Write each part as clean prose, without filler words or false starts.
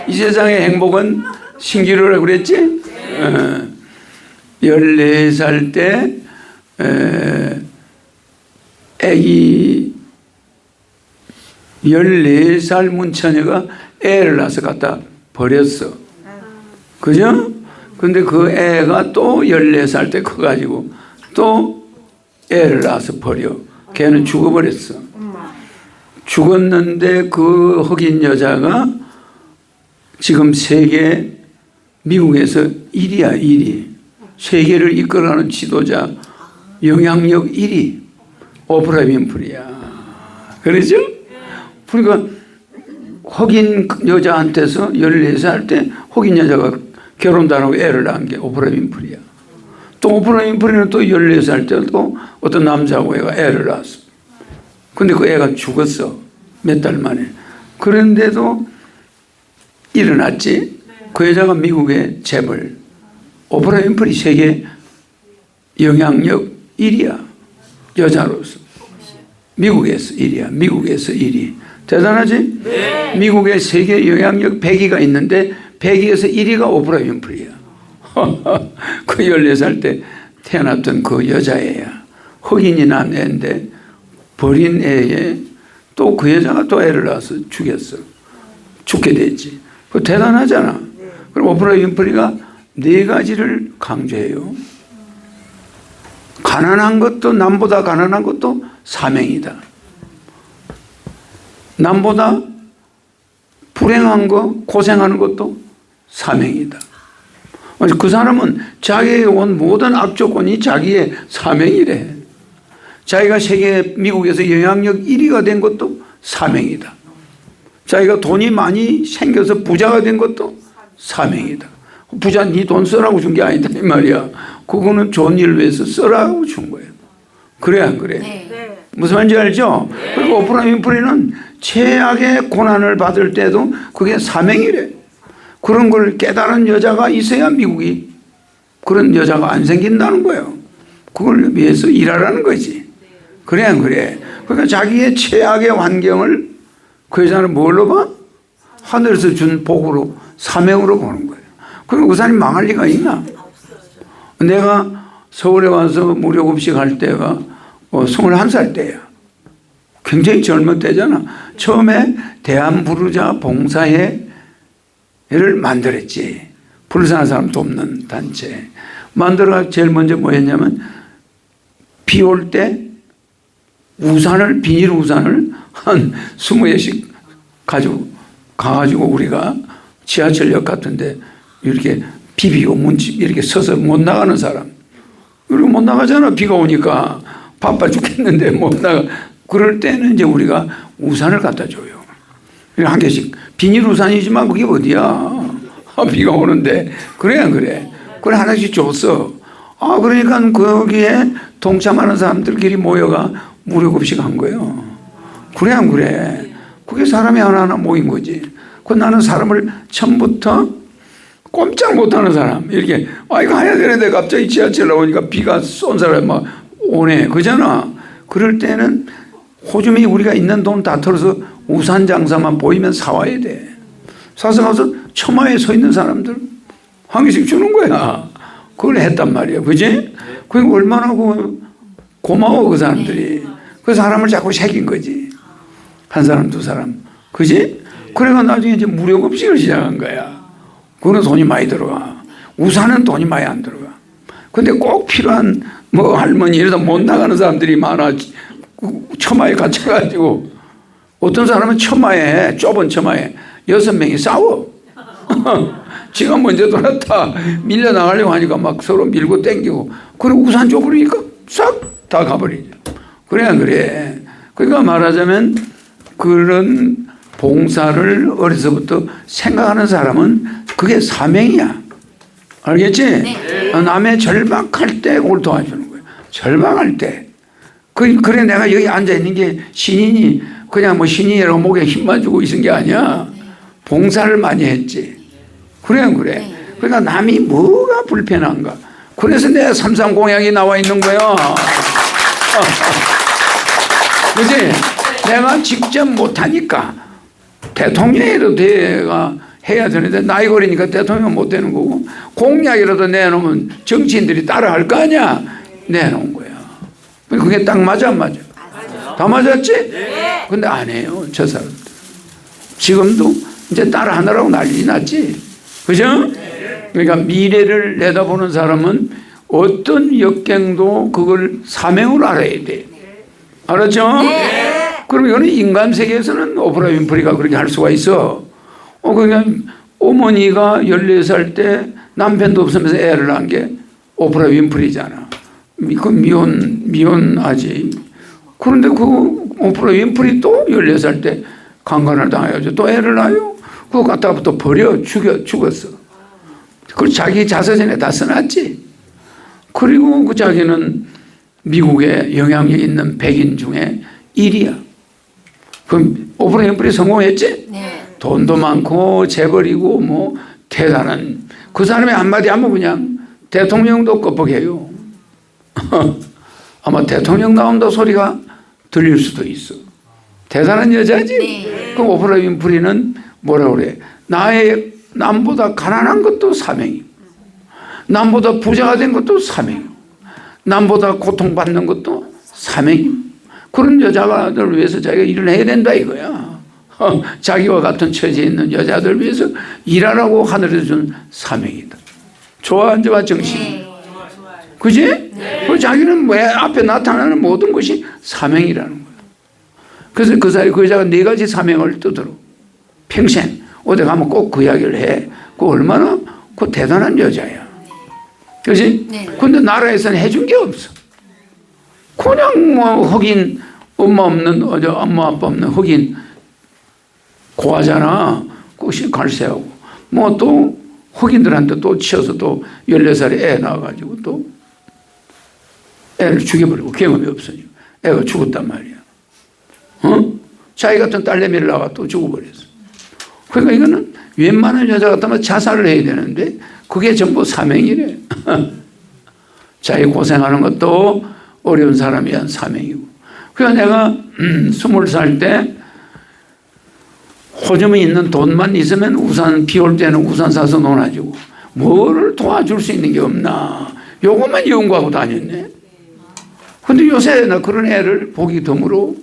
이 세상의 행복은 신기루라고 그랬지? 14살 때 애기 14살 문처녀가 애를 낳아서 갖다 버렸어. 그죠? 근데 그 애가 또 14살 때 커가지고 또 애를 낳아서 버려. 걔는 죽어버렸어. 죽었는데 그 흑인 여자가 지금 세계 미국에서 1위야, 1위. 세계를 이끌어가는 지도자 영향력 1위. 오프라 윈프리야. 그러죠? 그러니까 흑인 여자한테서 14살 때 흑인 여자가 결혼도 안 하고 애를 낳은 게 오프라 윈프리야. 또 오프라 윈프리는 또 14살 때 또 어떤 남자하고 애가 애를 낳았어. 근데 그 애가 죽었어. 몇 달 만에. 그런데도 일어났지. 그 여자가 미국의 재벌. 오프라 윈프리 세계 영향력 1위야. 여자로서. 미국에서 1위야. 미국에서 1위. 대단하지? 네. 미국의 세계 영향력 100위가 있는데 100위에서 1위가 오프라 윈프리야. 그 14살 때 태어났던 그 여자애야. 흑인이 낳은 애인데 버린 애에 또 그 여자가 또 애를 낳아서 죽였어. 죽게 됐지. 그 대단하잖아. 그럼 오프라 윈프리가 4가지를 강조해요. 가난한 것도, 남보다 가난한 것도 사명이다. 남보다 불행한 거, 고생하는 것도 사명이다. 그 사람은 자기에게 온 모든 악조건이 자기의 사명이래. 자기가 세계 미국에서 영향력 1위가 된 것도 사명이다. 자기가 돈이 많이 생겨서 부자가 된 것도 사명이다. 부자 네 돈 쓰라고 준 게 아니다 이 말이야. 그거는 좋은 일을 위해서 쓰라고 준 거예요. 그래 안 그래? 네. 무슨 말인지 알죠? 네. 그리고 오프라 윈프리는 최악의 고난을 받을 때도 그게 사명이래. 그런 걸 깨달은 여자가 있어야 미국이 그런 여자가 안 생긴다는 거예요. 그걸 위해서 일하라는 거지. 그래 안 그래? 그러니까 자기의 최악의 환경을 그 여자는 뭘로 봐? 하늘에서 준 복으로, 사명으로 보는 거예요. 그럼 그 사람이 망할 리가 있나? 내가 서울에 와서 무료급식 할 때가 21살 때야. 굉장히 젊은 때잖아. 처음에 대한부르자 봉사회를 만들었지. 불쌍한 사람 돕는 단체. 만들어가 제일 먼저 뭐 했냐면 비 올 때 우산을, 비닐 우산을 한 20개씩 가가지고 우리가 지하철역 같은데 이렇게 비비고 문집 이렇게 서서 못 나가는 사람. 그리고 못 나가잖아. 비가 오니까 바빠 죽겠는데 못 나가. 그럴 때는 이제 우리가 우산을 갖다 줘요. 한 개씩. 비닐 우산이지만 그게 어디야. 비가 오는데. 그래 안 그래? 그래 하나씩 줬어. 그러니까 거기에 동참하는 사람들끼리 모여가 무료급식 한 거예요. 그래 안 그래? 그게 사람이 하나하나 모인 거지. 그 나는 사람을 처음부터 꼼짝 못하는 사람 이렇게 이거 해야 되는데 갑자기 지하철 나오니까 비가 쏜 사람이 막 오네 그잖아. 그럴 때는 호주머니 우리가 있는 돈 다 털어서 우산 장사만 보이면 사와야 돼. 사서 가서 처마에 서 있는 사람들 한 개씩 주는 거야. 그걸 했단 말이야. 그지? 그게 얼마나 고마워 그 사람들이. 그 사람을 자꾸 새긴 거지. 한 사람 두 사람. 그지? 그래가 나중에 이제 무료급식을 시작한 거야. 그거는 돈이 많이 들어가. 우산은 돈이 많이 안 들어가. 근데 꼭 필요한 할머니 이러다 못 나가는 사람들이 많아. 처마에 갇혀가지고 어떤 사람은 처마에 좁은 처마에 6명이 싸워. 지가 먼저 돌았다 밀려 나가려고 하니까 막 서로 밀고 땡기고 그리고 우산 줘버리니까 싹 다 가버리죠. 그래 안 그래? 그러니까 말하자면 그런 봉사를 어려서부터 생각하는 사람은 그게 사명이야. 알겠지? 네. 남의 절박할 때 그걸 도와주는 거예요. 절박할 때. 그래 내가 여기 앉아있는 게 신인이 그냥 신인이라고 목에 힘만 주고 있은 게 아니야. 봉사를 많이 했지. 그래 안 그래? 그러니까 남이 뭐가 불편한가. 그래서 내 삼삼 공약이 나와 있는 거야. 그지? 내가 직접 못하니까 대통령이라도 내가 해야 되는데 나이 걸리니까 대통령 못 되는 거고, 공약이라도 내놓으면 정치인들이 따라할 거 아니야. 내놓은 거야. 그게 딱 맞아 안 맞아? 다 맞았지? 근데 안 해요, 저 사람들. 지금도 이제 따라하느라고 난리 났지. 그죠? 그러니까 미래를 내다보는 사람은 어떤 역경도 그걸 사명으로 알아야 돼. 알았죠? 그럼 이거는 인간 세계에서는 오프라 윈프리가 그렇게 할 수가 있어. 그냥 어머니가 14살 때 남편도 없으면서 애를 낳은 게 오프라 윈프리잖아. 그 미혼아지. 그런데 그 오프라 윈프리 또 14살 때 강간을 당해가지고 또 애를 낳아요. 그거 갖다가 또 버려 죽었어. 그걸 자기 자서전에 다 써놨지. 그리고 그 자기는 미국에 영향력 있는 백인 중에 1위야. 그럼 오프라 윈프리 성공했지? 네. 돈도 많고 재벌이고 뭐 대단한, 그 사람의 한마디 하면 그냥 대통령도 껍벅해요. 아마 대통령 나온다 소리가 들릴 수도 있어. 대단한 여자지? 네. 그럼 오프라 윈프리는 뭐라 그래? 남보다 가난한 것도 사명이고, 남보다 부자가 된 것도 사명이고, 남보다 고통받는 것도 사명이고, 그런 여자를 위해서 자기가 일을 해야 된다 이거야. 자기와 같은 처지에 있는 여자들 위해서 일하라고 하늘에서 준 사명이다. 좋아 안 좋아 정신? 네. 그지? 네. 그 자기는 왜 앞에 나타나는 모든 것이 사명이라는 거야. 그래서 그 사이 그 여자가 4가지 사명을 뜨도록 평생 어디 가면 꼭 그 이야기를 해. 그 얼마나 그 대단한 여자야. 그지? 네. 근데 나라에서는 해준 게 없어. 그냥 뭐 흑인 엄마 아빠 없는 흑인 고하잖아. 그것이 갈세하고 뭐 또 흑인들한테 또 치여서 또 14살에 애 낳아가지고 또 애를 죽여버리고 경험이 없으니까 애가 죽었단 말이야. 자기 같은 딸내미를 낳아 또 죽어버렸어. 그러니까 이거는 웬만한 여자 같으면 자살을 해야 되는데 그게 전부 사명이래. 자기 고생하는 것도 어려운 사람이 한 사명이고. 그래서 내가 20살 때 호점에 있는 돈만 있으면 우산, 비 올 때는 우산 사서 놀아주고, 뭐를 도와줄 수 있는 게 없나. 요것만 연구하고 다녔네. 근데 요새 나 그런 애를 보기 드물어.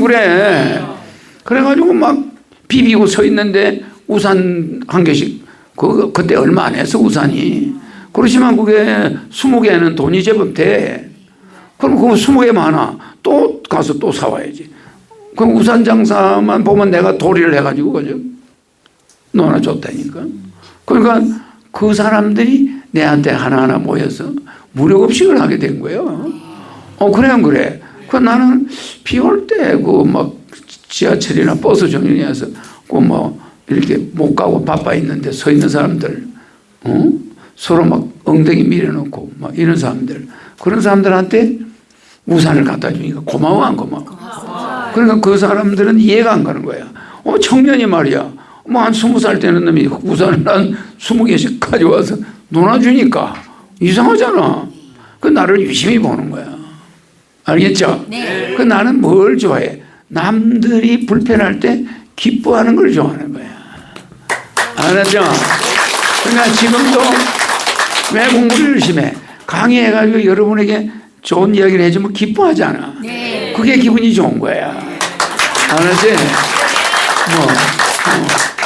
그래. 그래가지고 막 비비고 서 있는데 우산 한 개씩, 그때 얼마 안 했어, 우산이. 그렇지만 그게 20개는 돈이 제법 돼. 그럼 그거 20개 많아. 또 가서 또 사와야지. 그럼 우산 장사만 보면 내가 도리를 해가지고 그죠? 놀아줬다니까. 그러니까 그 사람들이 내한테 하나하나 모여서 무료급식을 하게 된 거예요. 그래 안 그래? 나는 비 올 때 그 막 지하철이나 버스 정류장에서 그 뭐 이렇게 못 가고 바빠 있는데 서 있는 사람들, 서로 막 엉덩이 밀어놓고 막 이런 사람들, 그런 사람들한테 우산을 갖다 주니까 고마워 안 고마워? 그러니까 그 사람들은 이해가 안 가는 거야. 청년이 말이야. 뭐 한 20살 되는 놈이 우산을 한 20개씩 가져와서 놀아주니까 이상하잖아. 그 나를 유심히 보는 거야. 알겠죠? 네. 그 나는 뭘 좋아해? 남들이 불편할 때 기뻐하는 걸 좋아하는 거야. 알았죠? 그러니까 지금도 왜 공부를 열심히 해? 강의해가지고 여러분에게 좋은 이야기를 해주면 기뻐하잖아. 네. 그게 기분이 좋은 거야. 알았지?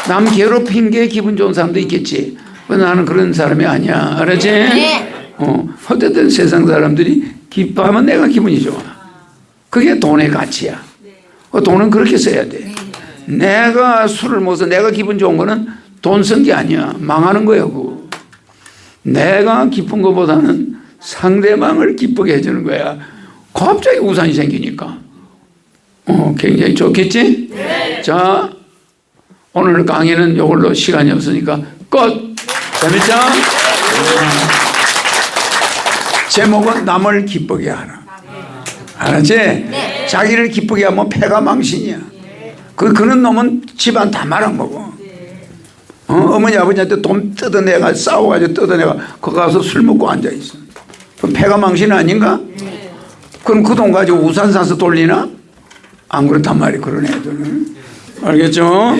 남 괴롭힌 게 기분 좋은 사람도 있겠지. 나는 그런 사람이 아니야. 알았지? 네. 어쨌든 세상 사람들이 기뻐하면 내가 기분이 좋아. 그게 돈의 가치야. 돈은 그렇게 써야 돼. 내가 술을 먹어서 내가 기분 좋은 거는 돈 쓴 게 아니야. 망하는 거야, 그거. 내가 기쁜 것보다는 상대방을 기쁘게 해주는 거야. 갑자기 우산이 생기니까. 굉장히 좋겠지? 네. 자, 오늘 강의는 이걸로 시간이 없으니까 끝! 재밌죠? 제목은 남을 기쁘게 하라. 알았지? 네. 자기를 기쁘게 하면 패가 망신이야. 그런 놈은 집안 다 말아먹어. 어머니 아버지한테 돈 뜯어내가 싸워가지고 뜯어내가 거기 가서 술 먹고 앉아있어. 그럼 패가 망신 아닌가? 그럼 그 돈 가지고 우산 사서 돌리나? 안 그렇단 말이야, 그런 애들은. 알겠죠?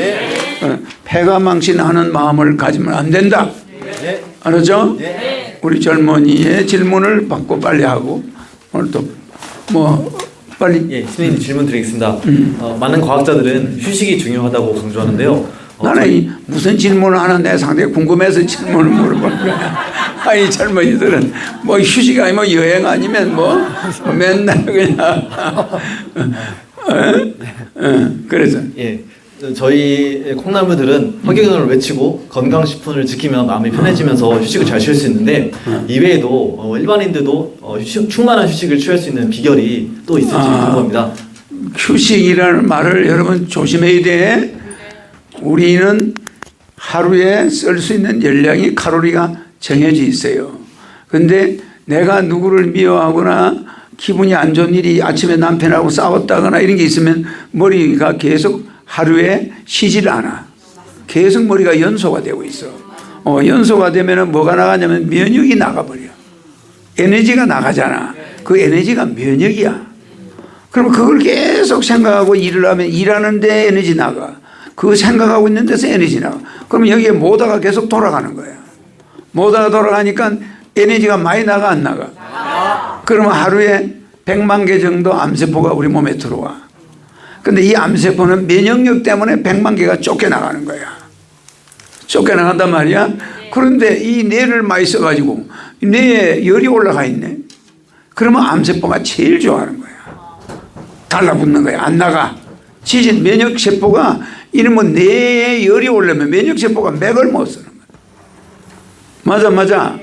패가 망신하는 마음을 가지면 안 된다. 네. 알았죠? 네. 우리 젊은이의 질문을 받고 빨리 하고 오늘 또 뭐 빨리. 예, 신부님 질문 드리겠습니다. 많은 과학자들은 휴식이 중요하다고 강조하는데요. 나는 이 무슨 질문을 하는데 상당히 궁금해서 질문을 물어보는 거야. 아니 젊은이들은 뭐 휴식 아니면 뭐 여행 아니면 뭐 맨날 그냥 그래서 예, 저희 콩나물들은 허경영을 외치고 건강식품을 지키면 마음이 편해지면서 휴식을 잘 쉴 수 있는데 이외에도 일반인들도 충만한 휴식을 취할 수 있는 비결이 또 있을지 궁금합니다. 휴식이라는 말을 여러분 조심해야 돼. 우리는 하루에 쓸 수 있는 열량이 칼로리가 정해져 있어요. 근데 내가 누구를 미워하거나 기분이 안 좋은 일이 아침에 남편하고 싸웠다거나 이런 게 있으면 머리가 계속 하루에 쉬질 않아. 계속 머리가 연소가 되고 있어. 연소가 되면 뭐가 나가냐면 면역이 나가버려. 에너지가 나가잖아. 그 에너지가 면역이야. 그러면 그걸 계속 생각하고 일을 하면 일하는데 에너지 나가. 그 생각하고 있는 데서 에너지 나가. 그러면 여기에 모다가 계속 돌아가는 거야. 모다가 돌아가니까 에너지가 많이 나가 안 나가? 그러면 하루에 100만 개 정도 암세포가 우리 몸에 들어와. 근데 이 암세포는 면역력 때문에 100만 개가 쫓겨나가는 거야. 쫓겨나간단 말이야. 그런데 이 뇌를 많이 써가지고 뇌에 열이 올라가 있네. 그러면 암세포가 제일 좋아하는 거야. 달라붙는 거야. 안 나가. 지진 면역세포가 이러면 뇌에 열이 오려면 면역세포가 맥을 못 쓰는 거야. 맞아.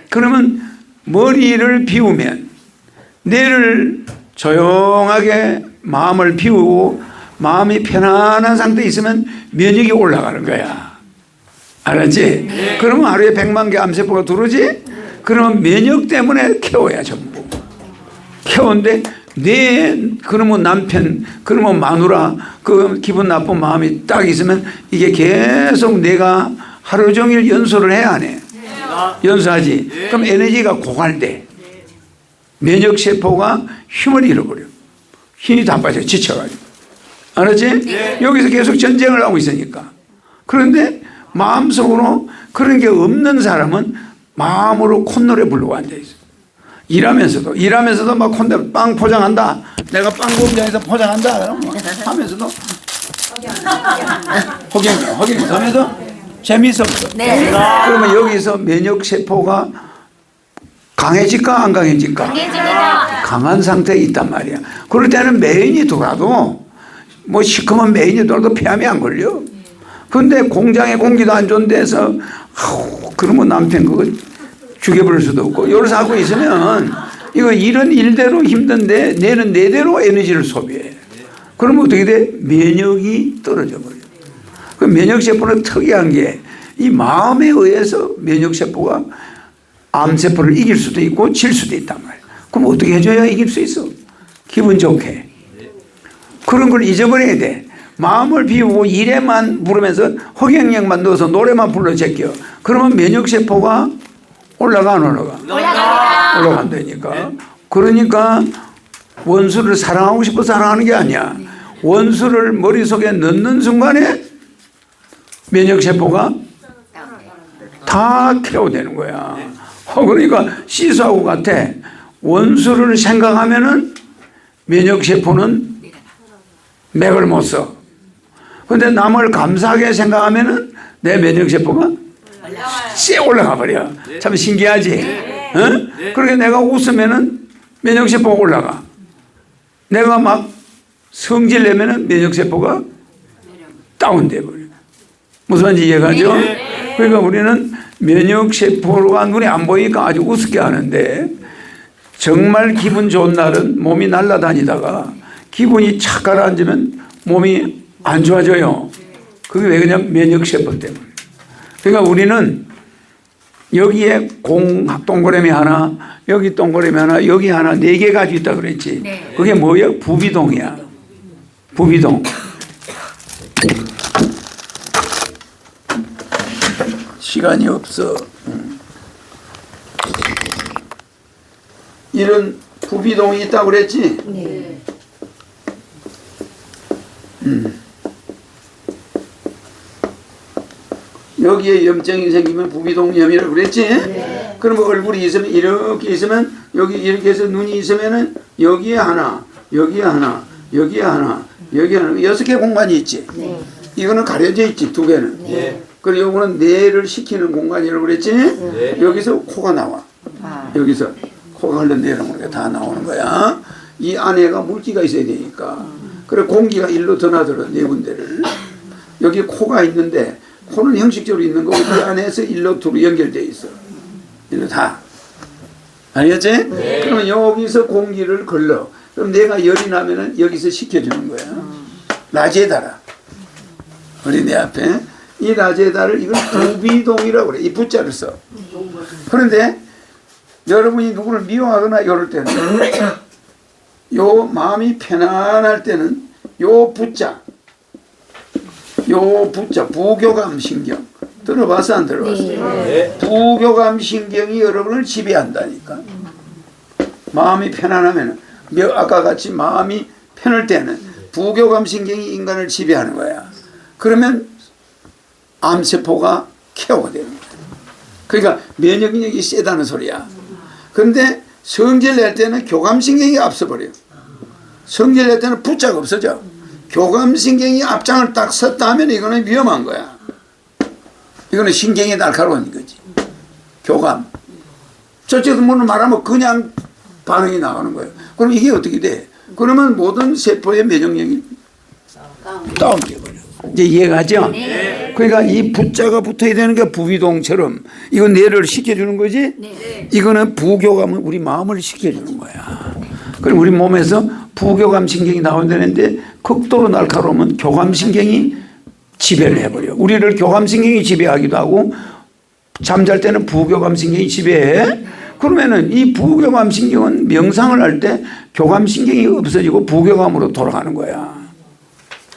그러면 머리를 비우면 뇌를 조용하게 마음을 비우고 마음이 편안한 상태에 있으면 면역이 올라가는 거야. 알았지? 그러면 하루에 100만 개 암세포가 들어오지? 그러면 면역 때문에 케어야 전부. 케어인데 그러면 남편, 그러면 마누라, 그 기분 나쁜 마음이 딱 있으면 이게 계속 내가 하루 종일 연소를 해야 하네. 연소하지. 그럼 에너지가 고갈돼. 면역세포가 힘을 잃어버려. 힘이 다 빠져 지쳐가지고. 알았지? 여기서 계속 전쟁을 하고 있으니까. 그런데 마음속으로 그런 게 없는 사람은 마음으로 콧노래 부르고 앉아있어. 일하면서도 막 콧노래 빵 포장한다. 내가 빵 공장에서 포장한다. 그럼 하면서도 허경영 하면서 재미있어. 그러면 여기서 면역세포가 강해질까 안 강해질까? 강해집니다. 강한 상태에 있단 말이야. 그럴 때는 메인이 돌아도 뭐 시커먼 메인이 돌아도 폐암이 안 걸려. 그런데 공장에 공기도 안 좋은 데서 그러면 남편 그거 죽여버릴 수도 없고 여기서 하고 있으면 이거 이런 일대로 힘든데 내는 내대로 에너지를 소비해. 그러면 어떻게 돼? 면역이 떨어져 버려. 그 면역세포는 특이한 게 이 마음에 의해서 면역세포가 암세포를 이길 수도 있고 질 수도 있단 말이야. 그럼 어떻게 해줘야 이길 수 있어? 기분 좋게. 그런 걸 잊어버려야 돼. 마음을 비우고 일에만 부르면서 허경영만 넣어서 노래만 불러 제껴. 그러면 면역세포가 올라가 안 올라가? 올라간다니까. 그러니까 원수를 사랑하고 싶어 사랑하는 게 아니야. 원수를 머릿속에 넣는 순간에 면역세포가 다 케어되는 거야. 그러니까 시수하고 같아. 원수를 생각하면은 면역세포는 맥을 못 써. 근데 남을 감사하게 생각하면은 내 면역세포가 쎄 올라가 버려. 참 신기하지? 어? 그렇게 내가 웃으면은 면역세포가 올라가. 내가 막 성질 내면은 면역세포가 다운돼 버려. 무슨 말인지 이해가죠? 그러니까 우리는 면역세포가 눈에 안 보이니까 아주 우습게 하는데 정말 기분 좋은 날은 몸이 날아다니다가 기분이 착 가라앉으면 몸이 안 좋아져요. 그게 왜 그냥 면역세포 때문에. 그러니까 우리는 여기에 동그라미 하나, 여기 동그라미 하나, 여기 하나, 4개 가지고 있다 그랬지. 그게 뭐예요? 부비동이야. 부비동. 시간이 없어. 이런 부비동이 있다고 그랬지? 여기에 염증이 생기면 부비동염이라고 그랬지? 그러면 얼굴이 있으면 이렇게 있으면 여기 이렇게 해서 눈이 있으면은 여기에 하나, 여기에 하나, 여기에 하나, 여기에 하나 6개 공간이 있지. 이거는 가려져 있지 2개는. 그리고 요거는 뇌를 식히는 공간이라고 그랬지? 여기서 코가 나와. 여기서 코가 흘러내려오는 게 다 나오는 거야. 이 안에가 물기가 있어야 되니까. 그래 공기가 일로 드나들어 네 군데를. 여기 코가 있는데 코는 형식적으로 있는 거고 이 안에서 일로 두루 연결되어 있어. 일로 다. 알겠지? 그러면 여기서 공기를 걸러. 그럼 내가 열이 나면은 여기서 식혀주는 거야. 라제다라. 우리 내 앞에 이 라제다를 이걸 부비동이라고 그래. 이 부자를 써. 그런데 여러분이 누구를 미워하거나 이럴 때는 요 마음이 편안할 때는 요 부자 부교감 신경 들어봤어 안 들어봤어? 부교감 신경이 여러분을 지배한다니까. 마음이 편안하면 아까 같이 마음이 편할 때는 부교감 신경이 인간을 지배하는 거야. 그러면 암세포가 케어가 되는 거야. 그러니까 면역력이 세다는 소리야. 근데 성질 낼 때는 교감신경이 앞서버려. 성질 낼 때는 부자가 없어져. 교감신경이 앞장을 딱 섰다 하면 이거는 위험한 거야. 이거는 신경이 날카로운 거지. 교감. 저쪽에서 뭐는 말하면 그냥 반응이 나가는 거예요. 그럼 이게 어떻게 돼? 그러면 모든 세포의 면역력이 다운돼버려. 이제 이해가죠? 그러니까 이 부자가 붙어야 되는 게 부비동처럼 이건 뇌를 식혀주는 거지? 이거는 부교감은 우리 마음을 식혀주는 거야. 그럼 우리 몸에서 부교감 신경이 나온다는데 극도로 날카로우면 교감 신경이 지배를 해버려. 우리를 교감 신경이 지배하기도 하고 잠잘 때는 부교감 신경이 지배해. 그러면은 이 부교감 신경은 명상을 할 때 교감 신경이 없어지고 부교감으로 돌아가는 거야.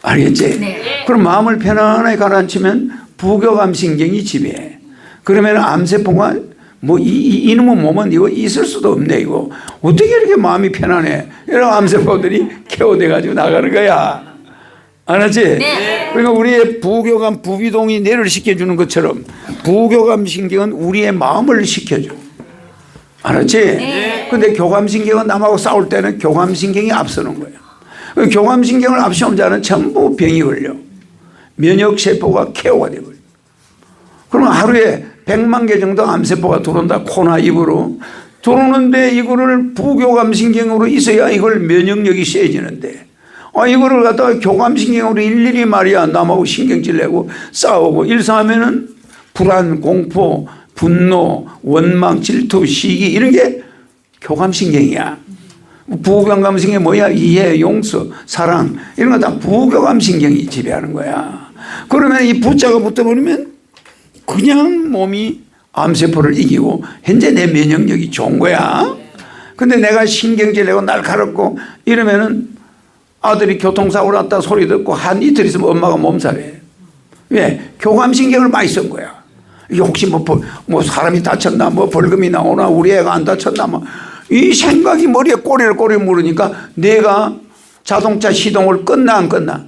알겠지? 그럼 마음을 편안하게 가라앉히면 부교감 신경이 지배해. 그러면 암세포가 뭐 이놈의 몸은 이거 있을 수도 없네 이거. 어떻게 이렇게 마음이 편안해? 이런 암세포들이 케어돼 가지고 나가는 거야. 알았지? 그러니까 우리의 부교감 부비동이 뇌를 식혀주는 것처럼 부교감 신경은 우리의 마음을 식혀줘. 알았지? 근데 교감 신경은 남하고 싸울 때는 교감 신경이 앞서는 거야. 교감 신경을 앞세운 자는 전부 병이 걸려. 면역 세포가 케어가 되버려. 그러면 하루에 100만 개 정도 암세포가 들어온다. 코나 입으로 들어오는데 이거를 부교감 신경으로 있어야 이걸 면역력이 세지는데 이거를 갖다가 교감 신경으로 일일이 말이야 남하고 신경질 내고 싸우고 일상하면은 불안, 공포, 분노, 원망, 질투, 시기 이런 게 교감 신경이야. 부교감 신경이 뭐야? 이해, 용서, 사랑 이런 거 다 부교감 신경이 지배하는 거야. 그러면 이 부자가 붙어버리면 그냥 몸이 암세포를 이기고 현재 내 면역력이 좋은 거야. 근데 내가 신경질 내고 날카롭고 이러면은 아들이 교통사고 났다 소리 듣고 한 이틀 있으면 엄마가 몸살해. 왜? 교감신경을 많이 쓴 거야. 이게 혹시 뭐 사람이 다쳤나 뭐 벌금이 나오나 우리 애가 안 다쳤나 뭐 이 생각이 머리에 꼬리를 물으니까 내가 자동차 시동을 껐나 안 껐나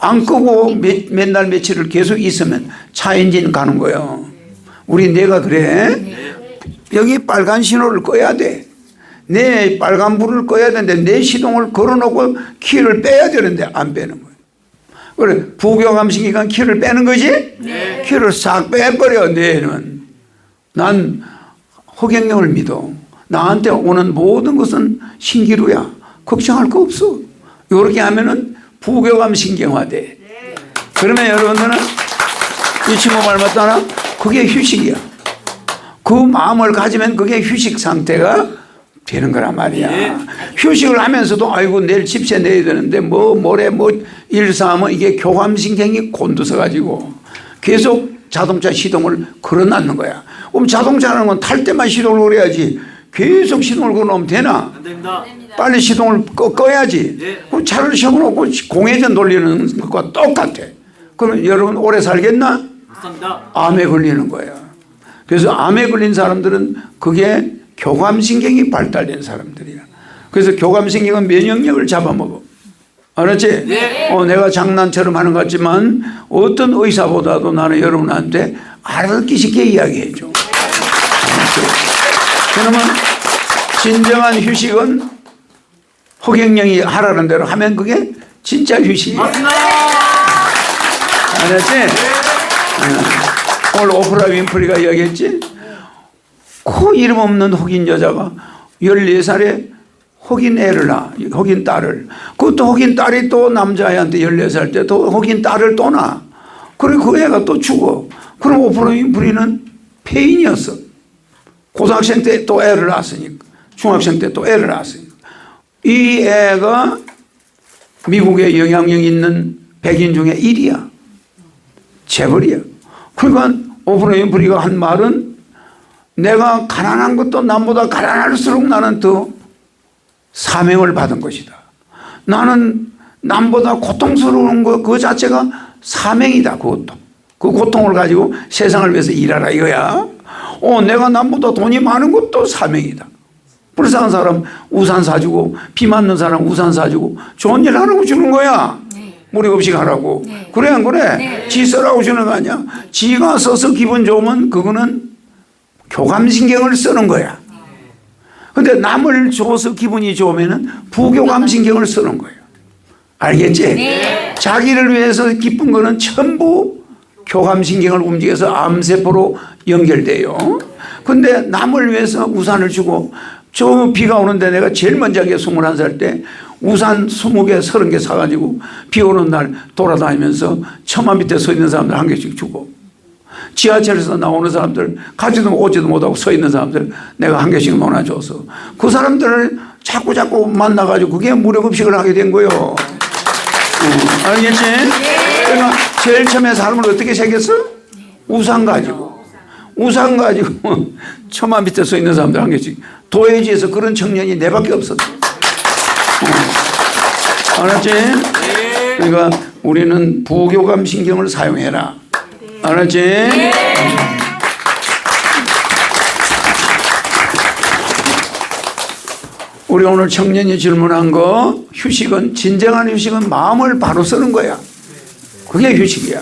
안 끄고 몇 날 며칠을 계속 있으면 차 엔진 가는 거예요. 우리 뇌가 그래. 여기 빨간 신호를 꺼야 돼. 내 빨간 불을 꺼야 되는데 내 시동을 걸어놓고 키를 빼야 되는데 안 빼는 거예요. 그래 부교감신경은 키를 빼는 거지? 키를 싹 빼버려. 뇌는. 난 허경영을 믿어. 나한테 오는 모든 것은 신기루야. 걱정할 거 없어. 이렇게 하면은 부교감신경화돼. 그러면 여러분들은 이 친구 말 맞다나? 그게 휴식이야. 그 마음을 가지면 그게 휴식 상태가 되는 거란 말이야. 휴식을 하면서도 아이고 내일 집세 내야 되는데 모레 일사하면 이게 교감신경이 곤두서 가지고 계속 자동차 시동을 걸어놨는 거야. 그럼 자동차라는 건 탈 때만 시동을 걸어야지 계속 시동을 걸어놓으면 되나? 안 됩니다. 빨리 시동을 꺼야지. 그럼 차를 세워놓고 공회전 돌리는 것과 똑같아. 그러면 여러분 오래 살겠나? 맞습니다. 암에 걸리는 거야. 그래서 암에 걸린 사람들은 그게 교감신경이 발달된 사람들이야. 그래서 교감신경은 면역력을 잡아먹어. 알았지? 내가 장난처럼 하는 것 같지만 어떤 의사보다도 나는 여러분한테 알아듣기 쉽게 이야기해줘. 그러면 진정한 휴식은 허경영이 하라는 대로 하면 그게 진짜 휴식이야. 알았지? 오늘 오프라 윈프리가 이야기했지? 코 이름 없는 흑인 여자가 14살에 흑인 애를 낳아. 흑인 딸을. 그것도 흑인 딸이 또 남자애한테 14살 때 또 흑인 딸을 또 낳아. 그래 그 애가 또 죽어. 그럼 오프라 윈프리는 폐인이었어. 고등학생 때 또 애를 낳았으니까. 중학생 때 또 애를 낳았으니까. 이 애가 미국에 영향력 있는 백인 중에 1위야. 재벌이야. 그러니까 오프라 윈프리가 한 말은 내가 가난한 것도 남보다 가난할수록 나는 더 사명을 받은 것이다. 나는 남보다 고통스러운 것 그 자체가 사명이다. 그것도. 그 고통을 가지고 세상을 위해서 일하라 이거야. 내가 남보다 돈이 많은 것도 사명이다. 불쌍한 사람 우산 사주고 비 맞는 사람 우산 사주고 좋은 일 하라고 주는 거야. 무리 없이 가라고. 그래 안 그래? 지 쓰라고 주는 거 아니야. 지가 써서 기분 좋으면 그거는 교감신경을 쓰는 거야. 근데 남을 줘서 기분이 좋으면 부교감신경을 쓰는 거예요. 알겠지? 자기를 위해서 기쁜 거는 전부 교감신경을 움직여서 암세포로 연결돼요. 근데 남을 위해서 우산을 주고 저 비가 오는데 내가 제일 먼저 하게 21살 때 우산 20개, 30개 사가지고 비 오는 날 돌아다니면서 처마 밑에 서 있는 사람들 한 개씩 주고 지하철에서 나오는 사람들 가지도 오지도 못하고 서 있는 사람들 내가 한 개씩 나눠줘서 그 사람들을 자꾸 만나가지고 그게 무료급식을 하게 된 거예요. 알겠지? 그러니까 제일 처음에 사람을 어떻게 새겼어? 우산 가지고 처마 밑에 서 있는 사람들 한 개씩. 도해지에서 그런 청년이 내밖에 없었어. 알았지? 그러니까 우리는 부교감 신경을 사용해라. 알았지? 우리 오늘 청년이 질문한 거 휴식은 진정한 휴식은 마음을 바로 쓰는 거야. 그게 휴식이야.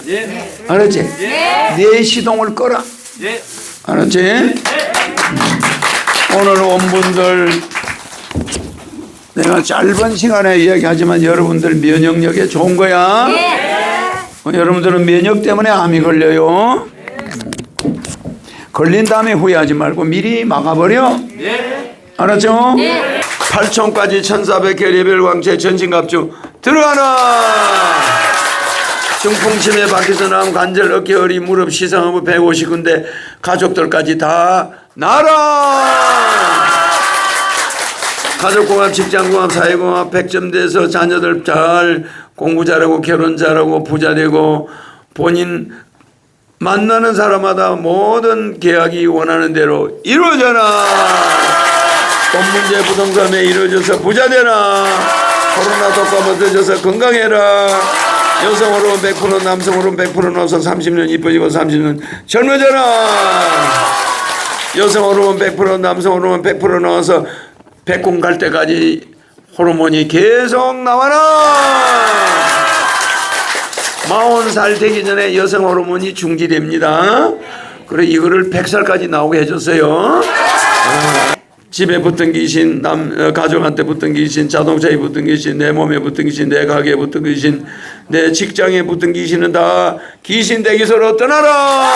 알았지? 내 시동을 꺼라. 알았지? 오늘 온 분들 내가 짧은 시간에 이야기하지만 여러분들 면역력에 좋은 거야. 여러분들은 면역 때문에 암이 걸려요. 걸린 다음에 후회하지 말고 미리 막아버려. 알았죠? 8촌까지 1400개 광채 전신갑주 들어가라. 중풍침에 밖에서 나온 관절, 어깨, 허리, 무릎, 시상하고 150군데 가족들까지 다 나라. 가족공합, 직장공합, 사회공합 100점 돼서 자녀들 잘 공부 잘하고 결혼 잘하고 부자 되고 본인 만나는 사람마다 모든 계약이 원하는 대로 이루어져라. 돈 문제 부동산에 이루어져서 부자 되라. 코로나 독감 없어져서 건강해라. 여성 호르몬 100%, 남성 호르몬 100% 넣어서 30년 이뻐지고 30년 젊어져라. 여성 호르몬 100%, 남성 호르몬 100% 넣어서 백군 갈 때까지 호르몬이 계속 나와라. 40살 되기 전에 여성 호르몬이 중지됩니다. 그래 이거를 100살까지 나오게 해줬어요. 집에 붙은 귀신, 가족한테 붙은 귀신, 자동차에 붙은 귀신, 내 몸에 붙은 귀신, 내 가게에 붙은 귀신, 내 직장에 붙은 귀신은 다 귀신 대기소로 떠나라.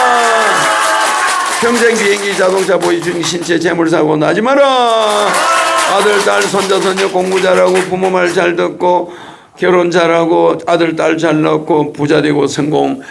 평생 비행기, 자동차, 보이중, 신체, 재물사고 나지 마라. 아들, 딸, 손자, 손녀 공부 잘하고 부모 말 잘 듣고 결혼 잘하고 아들, 딸 잘 낳고 부자 되고 성공해라.